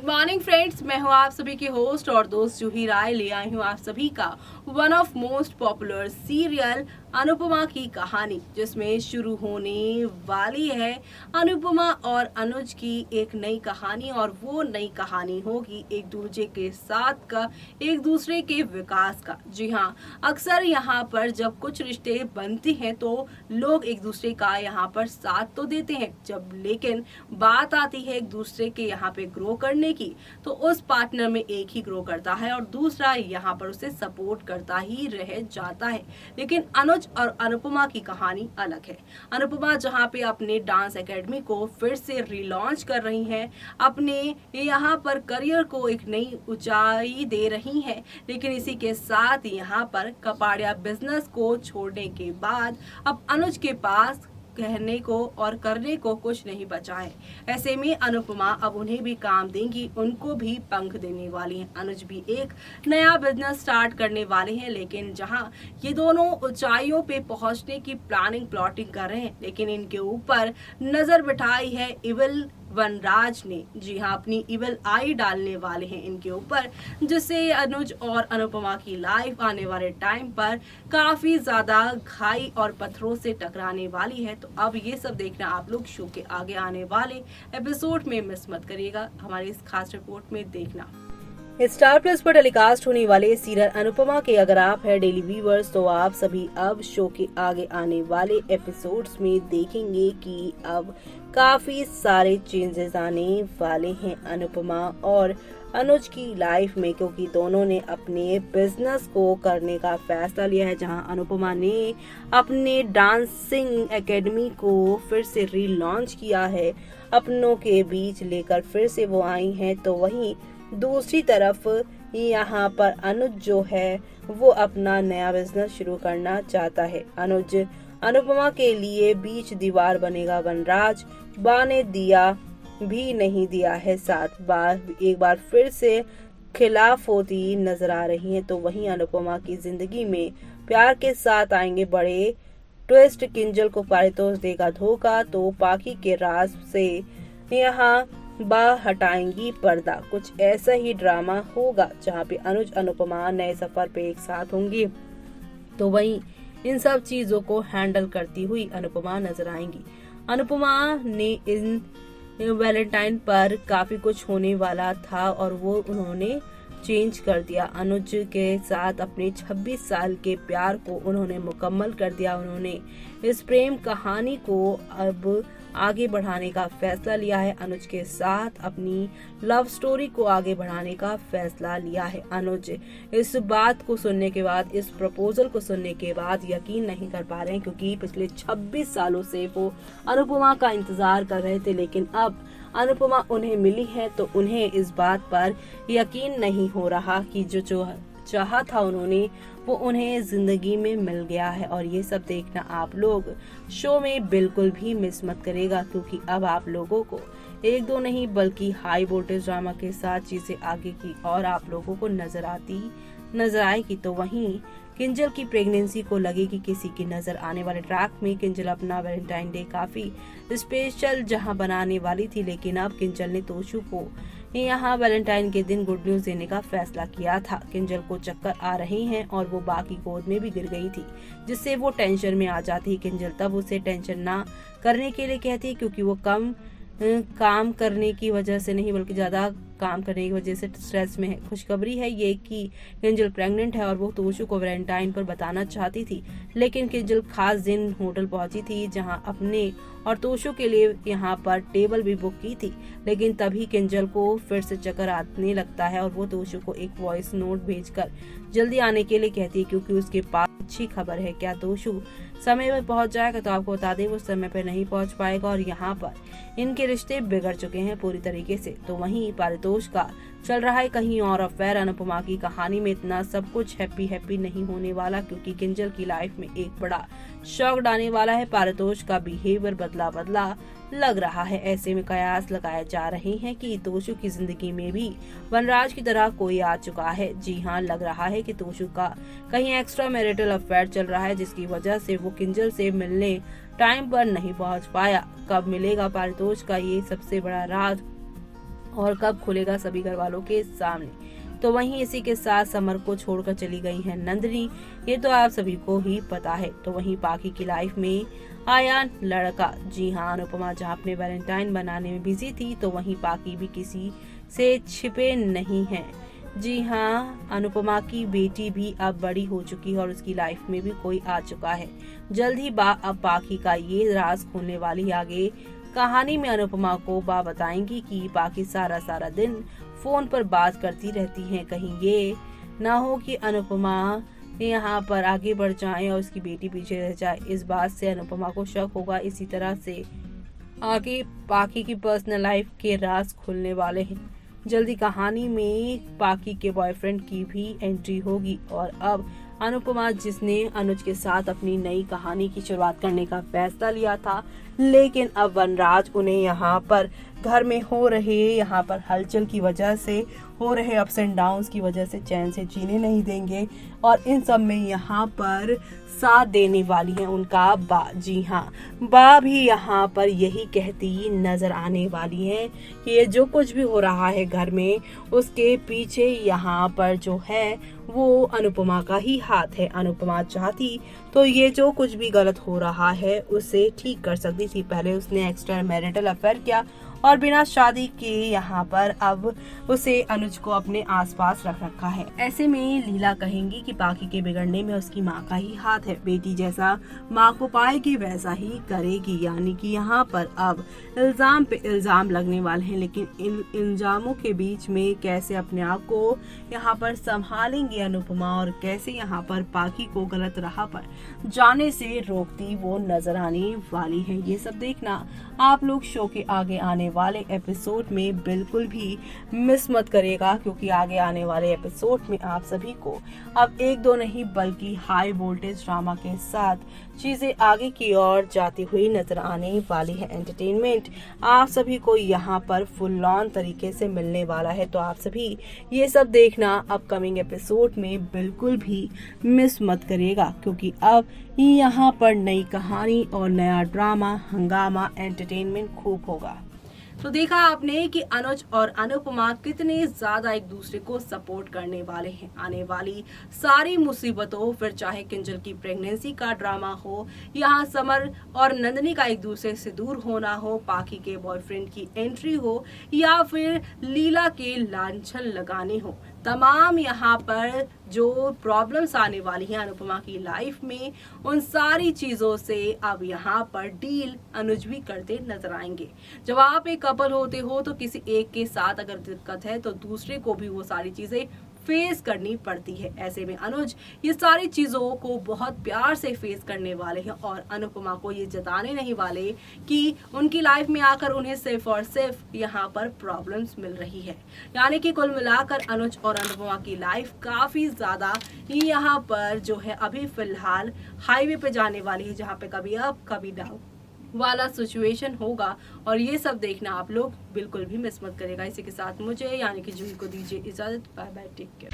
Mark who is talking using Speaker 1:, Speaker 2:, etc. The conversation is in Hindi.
Speaker 1: मॉर्निंग फ्रेंड्स, मैं हूं आप सभी की होस्ट और दोस्त जूही राय। ले आई हूं आप सभी का one of most popular serial Anupama की कहानी, जिसमें शुरू होने वाली है अनुपमा और अनुज की एक नई कहानी। और वो नई कहानी होगी एक दूसरे के साथ का, एक दूसरे के विकास का। जी हाँ, अक्सर यहाँ पर जब कुछ रिश्ते बनते हैं तो लोग एक दूसरे का यहाँ पर साथ तो देते हैं, जब लेकिन बात आती है एक दूसरे के यहाँ पे ग्रो करने की, तो उस पार्टनर में एक ही ग्रो करता है और दूसरा यहाँ पर उसे सपोर्ट करता ही रह जाता है। लेकिन अनुज और अनुपमा की कहानी अलग है। अनुपमा जहाँ पे अपने डांस एकेडमी को फिर से रिलॉन्च कर रही हैं, अपने यहाँ पर करियर को एक नई ऊंचाई दे रही हैं, लेकिन इसी के साथ यहाँ पर कपाड़िया बिजनेस को छोड़ने के बाद अब अनुज के पास कहने को और करने को कुछ नहीं बचा है। ऐसे में अनुपमा अब उन्हें भी काम देंगी, उनको भी पंख देने वाली हैं। अनुज भी एक नया बिजनेस स्टार्ट करने वाले हैं, लेकिन जहां ये दोनों ऊंचाइयों पे पहुंचने की प्लानिंग कर रहे हैं, लेकिन इनके ऊपर नजर बिठाई है इविल वनराज ने। जी हाँ, अपनी इविल आई डालने वाले हैं इनके ऊपर, जिससे अनुज और अनुपमा की लाइफ आने वाले टाइम पर काफी ज्यादा खाई और पत्थरों से टकराने वाली है। तो अब ये सब देखना आप लोग शो के आगे आने वाले एपिसोड में मिस मत करिएगा, हमारी इस खास रिपोर्ट में देखना। स्टार प्लस पर टेलीकास्ट होने वाले सीरियल अनुपमा के अगर आप है डेली व्यूवर्स, तो आप सभी अब शो के आगे आने वाले एपिसोड्स में देखेंगे कि अब काफी सारे चेंजेस आने वाले हैं अनुपमा और अनुज की लाइफ में, क्योंकि दोनों ने अपने बिजनेस को करने का फैसला लिया है। जहां अनुपमा ने अपने डांसिंग एकेडमी को फिर से रीलॉन्च किया है, अपनों के बीच लेकर फिर से वो आई हैं, तो वहीं दूसरी तरफ यहाँ पर अनुज जो है वो अपना नया बिजनेस शुरू करना चाहता है। अनुज अनुपमा के लिए बीच दीवार बनेगा वनराज, बा ने दिया भी नहीं दिया है साथ, एक बार फिर से खिलाफ होती नजर आ रही है। तो वहीं अनुपमा की जिंदगी में प्यार के साथ आएंगे बड़े ट्विस्ट, किंजल को पारितोष देगा धोखा, तो पाखी के राज से यहाँ बा हटाएंगी पर्दा। कुछ ऐसा ही ड्रामा होगा जहाँ पे अनुज अनुपमा नए सफर पे एक साथ होंगी, तो वहीं इन सब चीजों को हैंडल करती हुई अनुपमा नजर आएंगी। अनुपमा ने इन वैलेंटाइन पर काफी कुछ होने वाला था और वो उन्होंने चेंज कर दिया। अनुज के साथ अपने 26 साल के प्यार को उन्होंने मुकम्मल कर दिया। उन्होंने इस प्रेम कहानी को अब आगे बढ़ाने का फैसला लिया है। अनुज के साथ अपनी लव स्टोरी को आगे बढ़ाने का फैसला लिया है। अनुज इस बात को सुनने के बाद, इस प्रपोजल को सुनने के बाद यकीन नहीं कर पा रहे हैं, क्योंकि पिछले 26 सालों से वो अनुपमा का इंतजार कर रहे थे, लेकिन अब अनुपमा उन्हें मिली है तो उन्हें इस बात पर यकीन नहीं हो रहा कि जो चाहा था उन्होंने वो उन्हें जिंदगी में मिल गया है। और ये सब देखना आप लोग शो में बिल्कुल भी मिस मत करेगा, क्योंकि अब आप लोगों को एक दो नहीं बल्कि हाई वोल्टेज ड्रामा के साथ चीजें आगे की और आप लोगों को नजर आएगी। तो वहीं किंजल की प्रेगनेंसी को लगेगी किसी की नजर। आने वाले ट्रैक में किंजल अपना वैलेंटाइन डे काफी स्पेशल जहां बनाने वाली थी, लेकिन अब किंजल ने तोशु को यहाँ वैलेंटाइन के दिन गुड न्यूज देने का फैसला किया था। किंजल को चक्कर आ रही हैं और वो बा की गोद में भी गिर गई थी, जिससे वो टेंशन में आ जाती है। किंजल तब उसे टेंशन ना करने के लिए कहती है, क्योंकि वो कम काम करने की वजह से नहीं बल्कि ज्यादा काम करने की वजह से स्ट्रेस में है। खुशखबरी है ये कि किंजल प्रेग्नेंट है और वो तोशु को वैलेंटाइन पर बताना चाहती थी, लेकिन किंजल खास दिन होटल पहुंची थी जहां अपने और तोशु के लिए यहाँ पर टेबल भी बुक की थी। लेकिन तभी किंजल को फिर से चक्कर आने लगता है और वो तोशु को एक वॉइस नोट भेजकर जल्दी आने के लिए कहती है, क्योंकि उसके पास अच्छी खबर है। क्या तोशु समय पर पहुंच जाएगा? तो आपको बता दें वो समय पर नहीं पहुंच पाएगा और यहाँ पर इनके रिश्ते बिगड़ चुके हैं पूरी तरीके से। तो वहीं पारितोष का चल रहा है कहीं और अफेयर। अनुपमा की कहानी में इतना सब कुछ हैप्पी नहीं होने वाला, क्योंकि किंजल की लाइफ में एक बड़ा शॉक डालने वाला है। पारितोष का बिहेवियर बदला लग रहा है। ऐसे में कयास लगाए जा रहे हैं कि तोशु की जिंदगी में भी वनराज की तरह कोई आ चुका है। जी हाँ, लग रहा है कि तोशु का कहीं एक्स्ट्रा मैरिटल अफेयर चल रहा है, जिसकी वजह से वो किंजल से मिलने टाइम पर नहीं पहुंच पाया। कब मिलेगा पारितोष का ये सबसे बड़ा राज और कब खुलेगा सभी घर वालों के सामने। तो वहीं इसी के साथ समर को छोड़कर चली गई है नंदिनी, ये तो आप सभी को ही पता है। तो वहीं पाखी की लाइफ में आया लड़का। जी हाँ, अनुपमा जहाँ अपने वैलेंटाइन बनाने में बिजी थी, तो वहीं पाखी भी किसी से छिपे नहीं है। जी हाँ, अनुपमा की बेटी भी अब बड़ी हो चुकी है और उसकी लाइफ में भी कोई आ चुका है। जल्द ही अब पाखी का ये राज खोलने वाली आगे कहानी में अनुपमा को बताएंगी कि पाखी सारा दिन फोन पर बात करती रहती हैं। कहीं ये ना हो कि अनुपमा यहाँ पर आगे बढ़ जाए और उसकी बेटी पीछे रह जाए। इस बात से अनुपमा को शक होगा। इसी तरह से आगे पाखी की पर्सनल लाइफ के राज खुलने वाले हैं। जल्दी कहानी में पाखी के बॉयफ्रेंड की भी एंट्री होगी और अब अनुपमा, जिसने अनुज के साथ अपनी नई कहानी की शुरुआत करने का फैसला लिया था, लेकिन अब वनराज उन्हें यहाँ पर घर में हो रहे यहाँ पर हलचल की वजह से, हो रहे अप्स एंड डाउन्स की वजह से चैन से जीने नहीं देंगे और इन सब में यहाँ पर साथ देने वाली है उनका बा। जी हाँ, बा भी यहाँ पर यही कहती नजर आने वाली है कि ये जो कुछ भी हो रहा है घर में, उसके पीछे यहाँ पर जो है वो अनुपमा का ही हाथ है। अनुपमा चाहती तो ये जो कुछ भी गलत हो रहा है उसे ठीक कर सकती थी। पहले उसने एक्स्ट्रा मैरिटल अफेयर किया और बिना शादी के यहाँ पर अब उसे अनुज को अपने आसपास रख रखा है। ऐसे में लीला कहेंगी कि पाखी के बिगड़ने में उसकी माँ का ही हाथ है। बेटी जैसा माँ को पाएगी वैसा ही करेगी। यानी कि यहाँ पर अब इल्जाम पे इल्जाम लगने वाले हैं, लेकिन इन इल्जामों के बीच में कैसे अपने आप को यहाँ पर संभालेंगी अनुपमा और कैसे यहाँ पर पाखी को गलत राह पर जाने से रोकती वो नजर आने वाली है। ये सब देखना आप लोग शो के आगे आने वाले एपिसोड में बिल्कुल भी मिस मत करेगा, क्योंकि आगे आने वाले एपिसोड में आप सभी को अब एक दो नहीं बल्कि हाई वोल्टेज ड्रामा के साथ चीजें आगे की ओर जाती हुई नजर आने वाली है। एंटरटेनमेंट आप सभी को यहाँ पर फुल ऑन तरीके से मिलने वाला है, तो आप सभी ये सब देखना अपकमिंग एपिसोड में बिल्कुल भी मिस मत करेगा, क्योंकि अब यहाँ पर नई कहानी और नया ड्रामा, हंगामा, एंटरटेनमेंट खूब होगा। तो देखा आपने कि अनुज और अनुपमा कितने ज्यादा एक दूसरे को सपोर्ट करने वाले हैं। आने वाली सारी मुसीबतों, फिर चाहे किंजल की प्रेगनेंसी का ड्रामा हो, यहाँ समर और नंदिनी का एक दूसरे से दूर होना हो, पाखी के बॉयफ्रेंड की एंट्री हो, या फिर लीला के लांछन लगाने हो, तमाम यहाँ पर जो प्रॉब्लम्स आने वाली हैं अनुपमा की लाइफ में, उन सारी चीजों से अब यहाँ पर डील अनुज भी करते नजर आएंगे। जब आप एक कपल होते हो तो किसी एक के साथ अगर दिक्कत है तो दूसरे को भी वो सारी चीजें फेस करनी पड़ती है। ऐसे में अनुज ये सारी चीजों को बहुत प्यार से फेस करने वाले हैं और अनुपमा को ये जताने नहीं वाले कि उनकी लाइफ में आकर उन्हें सिर्फ और सिर्फ यहाँ पर प्रॉब्लम्स मिल रही है। यानी कि कुल मिलाकर अनुज और अनुपमा की लाइफ काफी ज्यादा यहाँ पर जो है अभी फिलहाल हाईवे पे जाने वाली है, जहाँ पे कभी अप कभी डाउन वाला सिचुएशन होगा और ये सब देखना आप लोग बिल्कुल भी मिस मत करेगा। इसी के साथ मुझे यानी कि जूही को दीजिए इजाजत। Bye bye, take care.